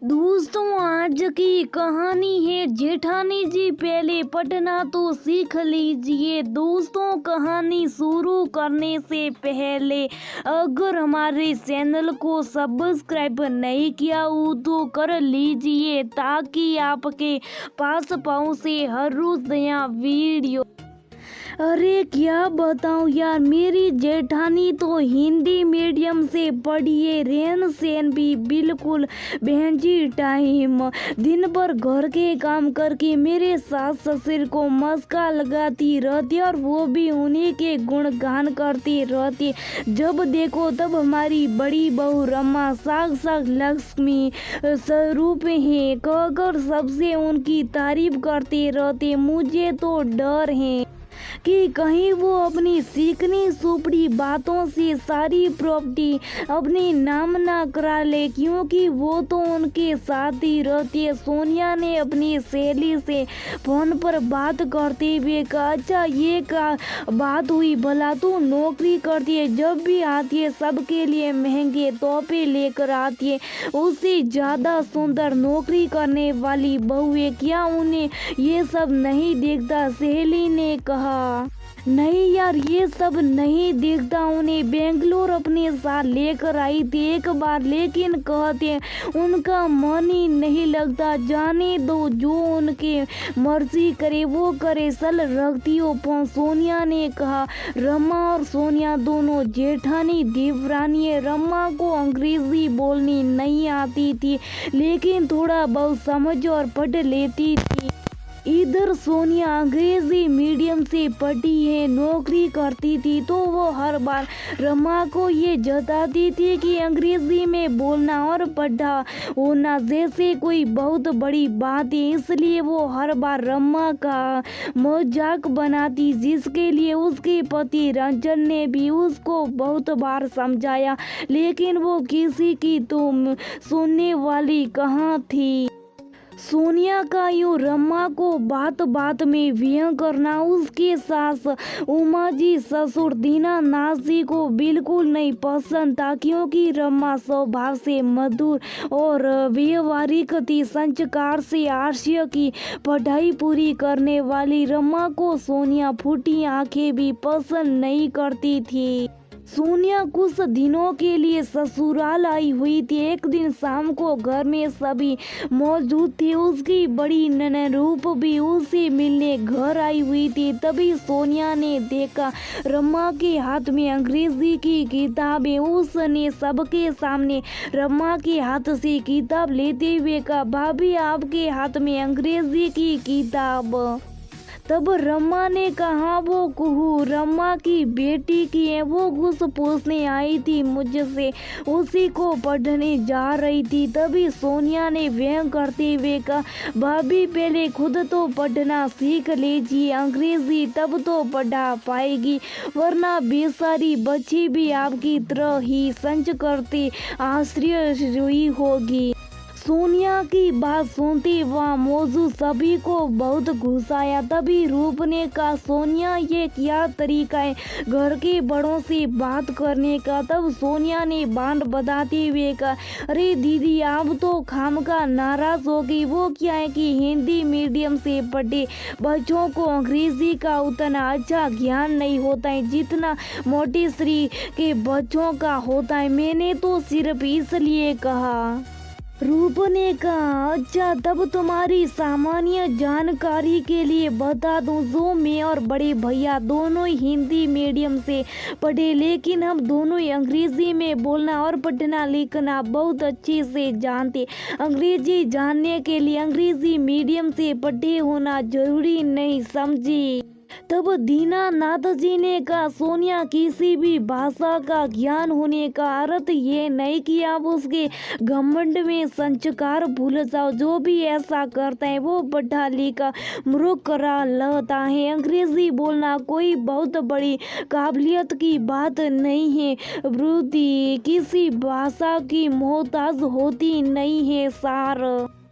दोस्तों, आज की कहानी है जेठानी जी पहले पढ़ना तो सीख लीजिए। दोस्तों, कहानी शुरू करने से पहले अगर हमारे चैनल को सब्सक्राइब नहीं किया हो तो कर लीजिए ताकि आपके पास पहुंचे हर रोज नया वीडियो। अरे क्या बताऊं यार, मेरी जेठानी तो हिंदी मीडियम से पढ़ी है। रहन सहन भी बिल्कुल बहन जी टाइम। दिन भर घर के काम करके मेरे सास ससुर को मस्का लगाती रहती और वो भी उन्हीं के गुणगान करती रहती। जब देखो तब हमारी बड़ी बहू रमा साक्षात लक्ष्मी स्वरूप है कहकर सबसे उनकी तारीफ करते रहते। मुझे तो डर है कि कहीं वो अपनी सीखनी सुपड़ी बातों से सारी प्रॉपर्टी अपने नाम ना करा ले, क्योंकि वो तो उनके साथ ही रहती है। सोनिया ने अपनी सहेली से फोन पर बात करते हुए कहा, अच्छा ये क्या बात हुई, भला तू नौकरी करती है, जब भी आती है सबके लिए महंगे तोहफे लेकर आती है, उससे ज्यादा सुंदर नौकरी करने वाली बहू है, क्या उन्हें ये सब नहीं देखता? सहेली ने कहा, नहीं यार, ये सब नहीं दिखता। उन्हें बेंगलोर अपने साथ लेकर आई थी एक बार, लेकिन कहते उनका मन ही नहीं लगता। जाने दो, जो उनके मर्जी करे वो करे, सल रखती हो फोन। सोनिया ने कहा, रमा और सोनिया दोनों जेठानी देवरानी है। रमा को अंग्रेजी बोलनी नहीं आती थी, लेकिन थोड़ा बहुत समझ और पढ़ लेती थी। इधर सोनिया अंग्रेजी मीडियम से पढ़ी है, नौकरी करती थी, तो वो हर बार रमा को ये जताती थी कि अंग्रेजी में बोलना और पढ़ा होना जैसे कोई बहुत बड़ी बात है। इसलिए वो हर बार रमा का मजाक बनाती, जिसके लिए उसके पति रंजन ने भी उसको बहुत बार समझाया, लेकिन वो किसी की तो सुनने वाली कहाँ थी। सोनिया का यूं रमा को बात बात में व्यंग करना उसके सास उमा जी ससुर दीनानाथ जी को बिल्कुल नहीं पसंद था, क्योंकि रमा स्वभाव से मधुर और व्यवहारिक थी। संस्कार से आर्य की पढ़ाई पूरी करने वाली रमा को सोनिया फूटी आंखें भी पसंद नहीं करती थी। सोनिया कुछ दिनों के लिए ससुराल आई हुई थी। एक दिन शाम को घर में सभी मौजूद थे। उसकी बड़ी ननद रूप भी उसे मिलने घर आई हुई थी। तभी सोनिया ने देखा रमा के हाथ में अंग्रेजी की किताब है। उसने सबके सामने रमा के हाथ से किताब लेते हुए कहा, भाभी आपके हाथ में अंग्रेजी की किताब। तब रमा ने कहा, वो कुहू रमा की बेटी की है, वो कुछ पूछने आई थी मुझसे, उसी को पढ़ने जा रही थी। तभी सोनिया ने व्यंग करते हुए कहा, भाभी पहले खुद तो पढ़ना सीख लीजिए अंग्रेजी, तब तो पढ़ा पाएगी, वरना बेसारी बच्ची भी आपकी तरह ही संच करती आश्चर्य हुई होगी। सोनिया की बात सुनती वहाँ मौजूद सभी को बहुत गुस्सा आया। तभी रूप ने कहा, सोनिया ये क्या तरीका है घर के बड़ों से बात करने का? तब सोनिया ने बांध बताते हुए कहा, अरे दीदी आप तो खामखा नाराज होगी। वो क्या है कि हिंदी मीडियम से पढ़े बच्चों को अंग्रेजी का उतना अच्छा ज्ञान नहीं होता है जितना मोटेश्वरी के बच्चों का होता है। मैंने तो सिर्फ इसलिए कहा। रूप ने कहा, अच्छा तब तुम्हारी सामान्य जानकारी के लिए बता दूं, जो मैं और बड़े भैया दोनों ही हिंदी मीडियम से पढ़े, लेकिन हम दोनों ही अंग्रेजी में बोलना और पढ़ना लिखना बहुत अच्छे से जानते। अंग्रेजी जानने के लिए अंग्रेजी मीडियम से पढ़े होना जरूरी नहीं, समझी? तब दीनानाथ जी ने कहा, सोनिया किसी भी भाषा का ज्ञान होने का अर्थ ये नहीं कि आप उसके घमंड में संस्कार भूल जाओ। जो भी ऐसा करता है वो पढ़ा लिखा मूर्ख करा लगता है। अंग्रेजी बोलना कोई बहुत बड़ी काबिलियत की बात नहीं है। वृद्धि किसी भाषा की मोहताज होती नहीं है सार।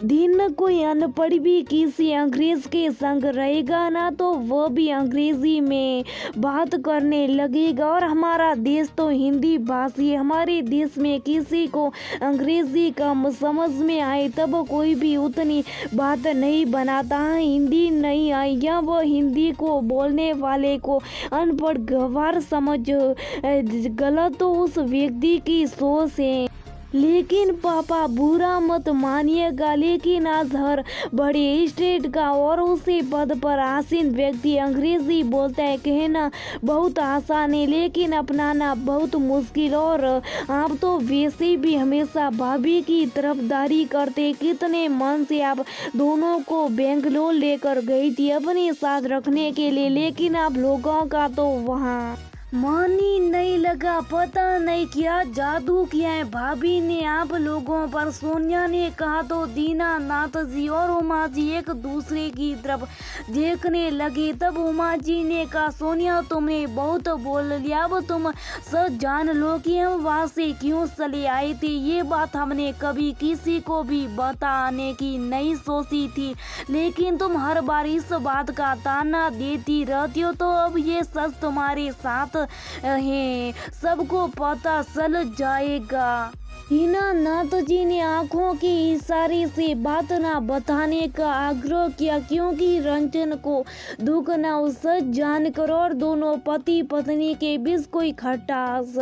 दिन में कोई अनपढ़ भी किसी अंग्रेज के संग रहेगा ना तो वह भी अंग्रेजी में बात करने लगेगा। और हमारा देश तो हिंदी भाषी है, हमारे देश में किसी को अंग्रेजी कम समझ में आए तब कोई भी उतनी बात नहीं बनाता है। हिंदी नहीं आई या वो हिंदी को बोलने वाले को अनपढ़ गंवार समझ गलत तो उस व्यक्ति की सोच है। लेकिन पापा बुरा मत मानिएगा, लेकिन आज हर बड़े स्टेट का और उसी पद पर आसीन व्यक्ति अंग्रेजी बोलता है। कहना बहुत आसान है लेकिन अपनाना बहुत मुश्किल। और आप तो वैसे भी हमेशा भाभी की तरफदारी करते। कितने मन से आप दोनों को बेंगलोर लेकर गई थी अपने साथ रखने के लिए, लेकिन आप लोगों का तो वहाँ मन ही नहीं लगा। पता नहीं क्या जादू किया है भाभी ने आप लोगों पर। सोनिया ने कहा तो दीनानाथ जी और उमा जी एक दूसरे की तरफ देखने लगे। तब उमा जी ने कहा, सोनिया तुमने बहुत बोल लिया, अब तुम सच जान लो कि हम वहाँ से क्यों चले आए थे। ये बात हमने कभी किसी को भी बताने की नहीं सोची थी, लेकिन तुम हर बार इस बात का ताना देती रहती हो, तो अब ये सच तुम्हारे साथ है, सबको पता चल जाएगा। दीनानाथ जी ने आंखों के इशारे से बात ना बताने का आग्रह किया, क्योंकि रंजन को दुख न सच जानकर और दोनों पति पत्नी के बीच कोई खटास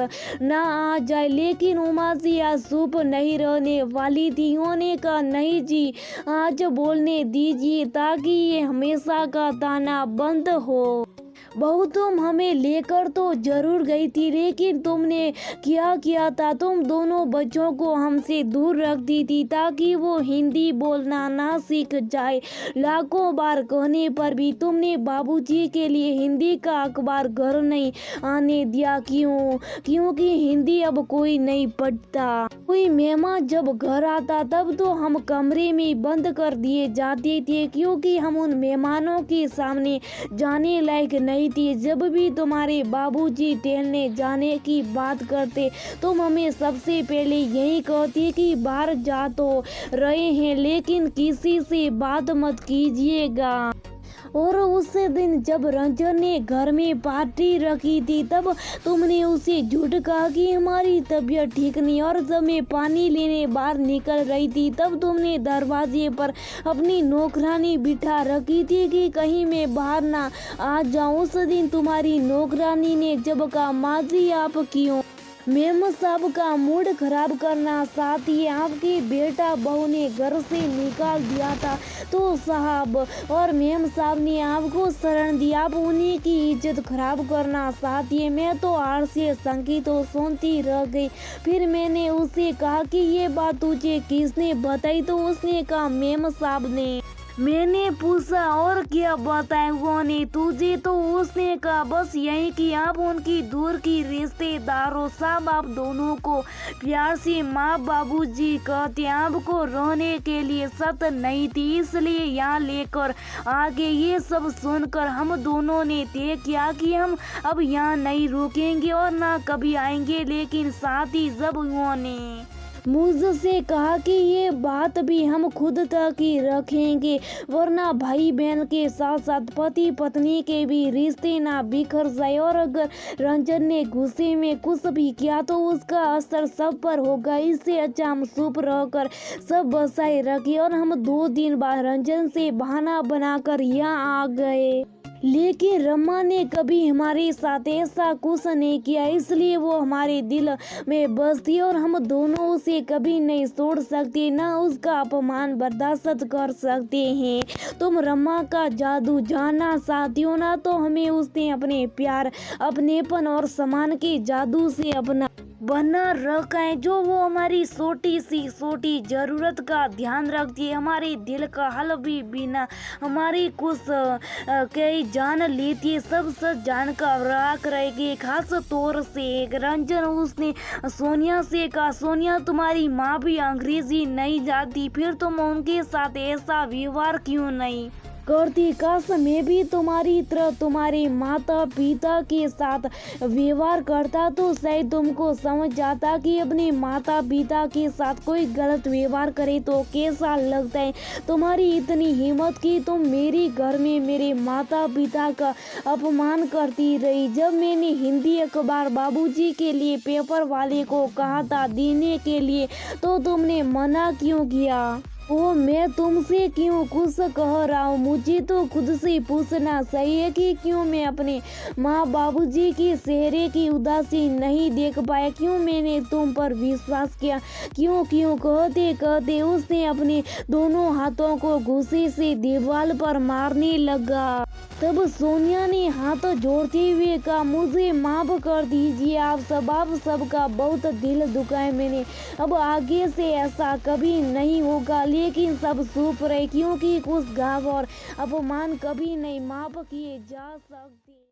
ना आ जाए। लेकिन उमा जी आज चुप नहीं रहने वाली थी। उन्होंने कहा, नहीं जी आज बोलने दीजिए ताकि ये हमेशा का ताना बंद हो। बहू तुम हमें लेकर तो जरूर गई थी, लेकिन तुमने क्या किया था, तुम दोनों बच्चों को हमसे दूर रख दी थी ताकि वो हिंदी बोलना ना सीख जाए। लाखों बार कहने पर भी तुमने बाबूजी के लिए हिंदी का अखबार घर नहीं आने दिया। क्यों? क्योंकि हिंदी अब कोई नहीं पढ़ता। कोई मेहमान जब घर आता तब तो हम कमरे में बंद कर दिए जाते थे, क्योंकि हम उन मेहमानों के सामने जाने लायक नहीं थी। जब भी तुम्हारे बाबूजी टहलने जाने की बात करते तुम हमें सबसे पहले यही कहती कि बाहर जा तो रहे हैं, लेकिन किसी से बात मत कीजिएगा। और उस दिन जब रंजन ने घर में पार्टी रखी थी तब तुमने उसे झूठ कहा कि हमारी तबीयत ठीक नहीं। और जब मैं पानी लेने बाहर निकल रही थी तब तुमने दरवाजे पर अपनी नौकरानी बिठा रखी थी कि कहीं मैं बाहर ना आ जाऊं। उस दिन तुम्हारी नौकरानी ने जब कहा, माँ जी आप क्यों मेम साहब का मूड खराब करना चाहती है, आपकी बेटा बहू ने घर से निकाल दिया था तो साहब और मेम साहब ने आपको शरण दी, आप उन्हीं की इज्जत खराब करना चाहती है। मैं तो आर से संकी तो सुनती रह गई। फिर मैंने उसे कहा कि ये बात तुझे किसने बताई, तो उसने कहा मेम साहब ने। मैंने पूछा और क्या बताया उन्होंने तुझे, तो उसने कहा बस यही कि आप उनकी दूर की रिश्तेदारों साहब आप दोनों को प्यार से माँ बाबूजी कहते, आपको रहने के लिए सत नहीं थी इसलिए यहाँ लेकर आगे। ये सब सुनकर हम दोनों ने तय किया कि हम अब यहाँ नहीं रुकेंगे और ना कभी आएंगे। लेकिन साथ ही जब उन्होंने मुझसे कहा कि ये बात भी हम खुद तक ही रखेंगे, वरना भाई बहन के साथ साथ पति पत्नी के भी रिश्ते ना बिखर जाए। और अगर रंजन ने गुस्से में कुछ भी किया तो उसका असर सब पर होगा। इससे अच्छा हम चुप रहकर सब बसाए रखे। और हम 2 दिन बाद रंजन से बहाना बनाकर यहाँ आ गए। लेकिन रमा ने कभी हमारे साथ ऐसा कुछ नहीं किया, इसलिए वो हमारे दिल में बसती और हम दोनों उसे कभी नहीं छोड़ सकते, ना उसका अपमान बर्दाश्त कर सकते हैं। तुम रमा का जादू जानना चाहती हो ना, तो हमें उसने अपने प्यार अपनेपन और सम्मान के जादू से अपना बना रखा है, जो वो हमारी छोटी सी छोटी जरूरत का ध्यान रखती है। हमारे दिल का हल भी बिना हमारी कुछ कई जान लेती है, सब सच जानकर राख रहेगी। खास तौर से रंजन उसने सोनिया से कहा, सोनिया तुम्हारी माँ भी अंग्रेजी नहीं जानती, फिर तुम उनके साथ ऐसा व्यवहार क्यों नहीं करती। काश मैं भी तुम्हारी तरह तुम्हारे माता पिता के साथ व्यवहार करता तो शायद तुमको समझ जाता कि अपने माता पिता के साथ कोई गलत व्यवहार करे तो कैसा लगता है। तुम्हारी इतनी हिम्मत कि तुम मेरे घर में मेरे माता पिता का अपमान करती रही। जब मैंने हिंदी अखबार बाबूजी के लिए पेपर वाले को कहा था देने के लिए तो तुमने मना क्यों किया? ओ मैं तुमसे क्यों कुछ कह रहा हूँ, मुझे तो खुद से पूछना सही है कि क्यों मैं अपने माँ बाबूजी के चेहरे की उदासी नहीं देख पाया, क्यों मैंने तुम पर विश्वास किया, क्यों क्यों कहते कहते उसने अपने दोनों हाथों को गुस्से से दीवार पर मारने लगा। तब सोनिया ने हाथ जोड़ते हुए कहा, मुझे माफ कर दीजिए, आप सबका बहुत दिल दुखाए मैंने, अब आगे से ऐसा कभी नहीं होगा। लेकिन सब चुप रहे क्योंकि कुछ घाव और अपमान कभी नहीं माफ किए जा सकते।